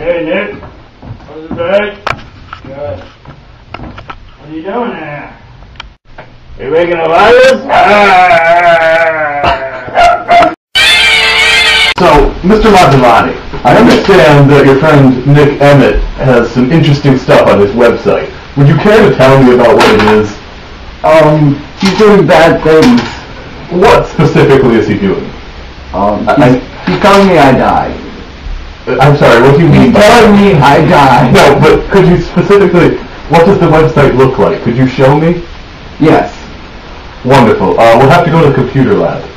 Hey, Nick. How's it going? Good. What are you doing there? You making a virus? So, Mr. Montemani, I understand that your friend Nick Emmett has some interesting stuff on his website. Would you care to tell me about what it is? He's doing bad things. What specifically is he doing? He's telling me I died. I'm sorry, what do you mean by that? Telling me I died. No, but could you specifically, what does the website look like? Could you show me? Yes. Wonderful. We'll have to go to the computer lab.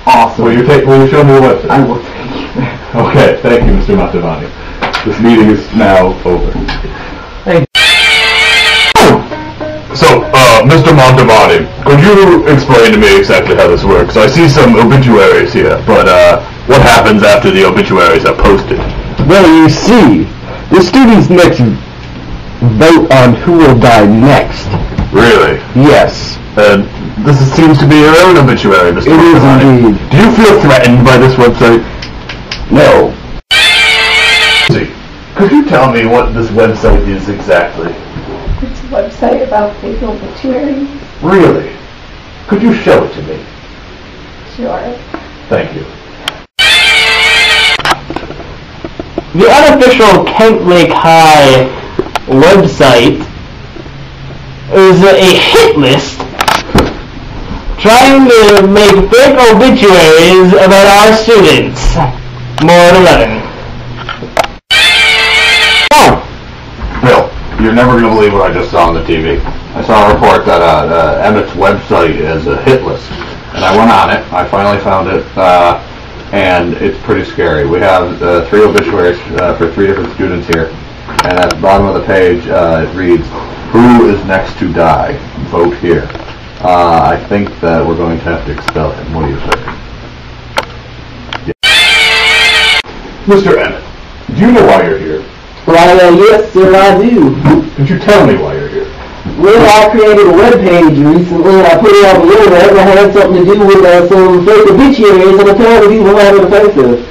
Awesome. Will you show me the website? I will take you. Okay, thank you, Mr. Montemani. This meeting is now over. Thank you. So, Mr. Montemani, could you explain to me exactly how this works? I see some obituaries here, but what happens after the obituaries are posted? Well, you see, the students next vote on who will die next. Really? Yes. This seems to be your own obituary, Mr. Montemani. It is indeed. Do you feel threatened by this website? No. Could you tell me what this website is exactly? It's a website about fake obituaries. Really? Could you show it to me? Sure. Thank you. The unofficial Kent Lake High website is a hit list trying to make fake obituaries about our students. More 11. Oh! Bill, you're never going to believe what I just saw on the TV. I saw a report that Emmett's website is a hit list. And I went on it. I finally found it. And it's pretty scary. We have 3 obituaries for 3 different students here. And at the bottom of the page, it reads, "Who is next to die? Vote here." I think that we're going to have to expel him. What do you think? Yeah. Mr. Emmett, do you know why you're here? Why, yes, sir, I do. Could you tell me why you're here? Well, I created a web page recently, and I put it on the internet, and it had something to do with some fake obituaries, and apparently people have it offensive.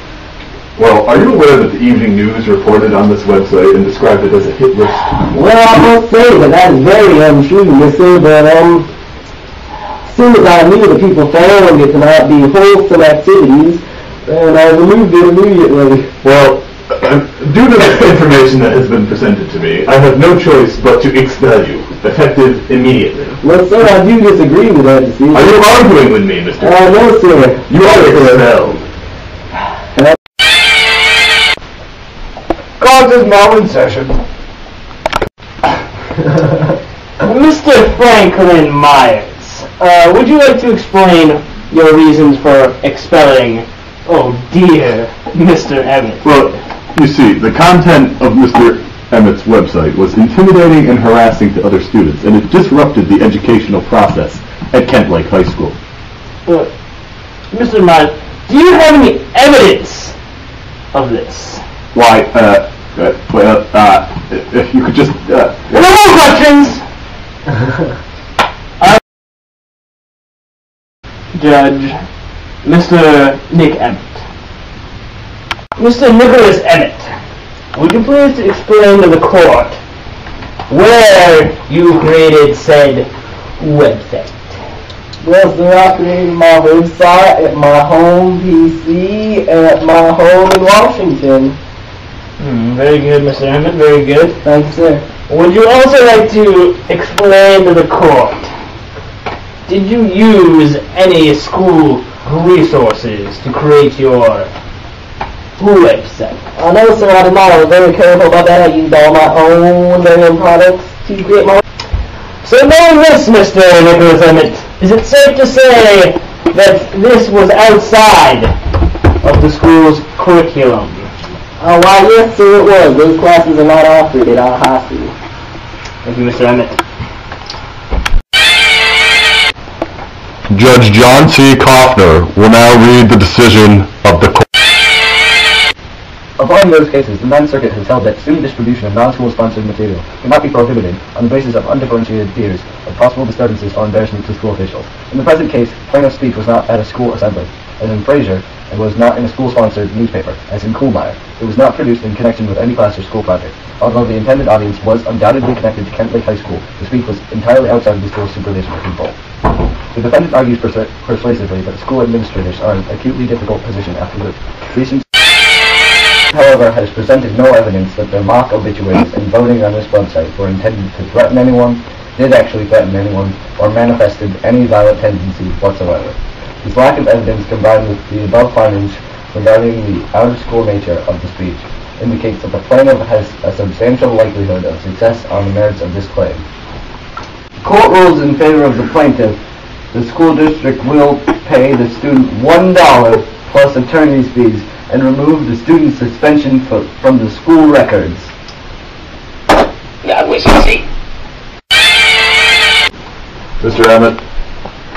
Well, are you aware that the Evening News reported on this website and described it as a hit list? Well, I must say that that is very untrue, mister, but, as soon as I knew that people found it to not be wholesome activities, and I removed it immediately. Well, due to the information that has been presented to me, I have no choice but to expel you, effective immediately. Well, sir, I do disagree with that decision. Are you arguing with me, Mr. No, sir. You are expelled. Court is now in session. Mr. Franklin Myers, would you like to explain your reasons for expelling, oh dear, Mr. Emmett? Well, you see, the content of Mr. Emmett's website was intimidating and harassing to other students, and it disrupted the educational process at Kent Lake High School. Mr. Myers, do you have any evidence of this? Why, if you could just, No more questions! Judge, Mr. Nick Emmett. Mr. Nicholas Emmett, would you please explain to the court where you created said website. Well, sir, I created my website at my home PC at my home in Washington. Very good, Mr. Emmett, very good. Thank you, sir. Would you also like to explain to the court, did you use any school resources to create your website? No, sir, I did not. I was very careful about that. I used all my own damn products to create my... So knowing this, Mr. Nicholas Emmett, is it safe to say that this was outside of the school's curriculum? Why, yes, sir, it was. Those classes are not offered at our high school. Thank you, Mr. Emmett. Judge John C. Kaufner will now read the decision of the court. Applying those cases, the Ninth Circuit has held that student distribution of non-school sponsored material cannot be prohibited on the basis of undifferentiated fears of possible disturbances or embarrassment to school officials. In the present case, plaintiff's speech was not at a school assembly, as in Frazier, and was not in a school-sponsored newspaper, as in Kuhlmeyer. It was not produced in connection with any class or school project. Although the intended audience was undoubtedly connected to Kent Lake High School, the speech was entirely outside of the school's supervision or control. The defendant argues persuasively that school administrators are in an acutely difficult position after the recent however, has presented no evidence that their mock obituaries and voting on this website were intended to threaten anyone, did actually threaten anyone, or manifested any violent tendency whatsoever. This lack of evidence, combined with the above findings regarding the out-of-school nature of the speech, indicates that the plaintiff has a substantial likelihood of success on the merits of this claim. Court rules in favor of the plaintiff. The school district will pay the student $1 plus attorney's fees and remove the student's suspension from the school records. God wish I see. Mr. Emmett,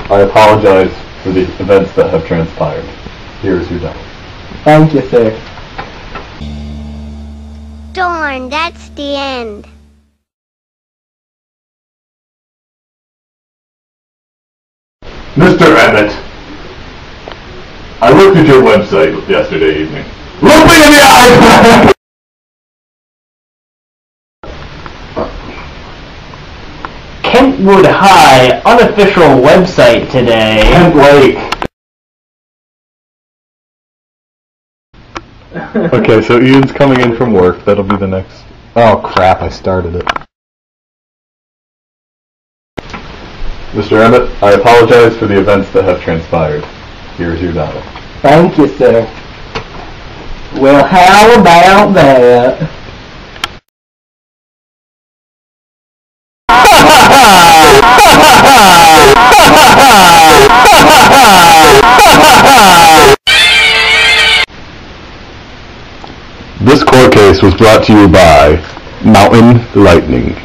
I apologize for the events that have transpired. Here is your dollar. Thank you, sir. Darn, that's the end. Mr. Emmett, I looked at your website yesterday evening. Look me in the eye! Kentwood High unofficial website today. Kent Lake. Okay, so Ian's coming in from work. That'll be the next... Oh crap, I started it. Mr. Emmett, I apologize for the events that have transpired. Here's your dollar. Thank you, sir. Well, how about that? This court case was brought to you by Mountain Lightning.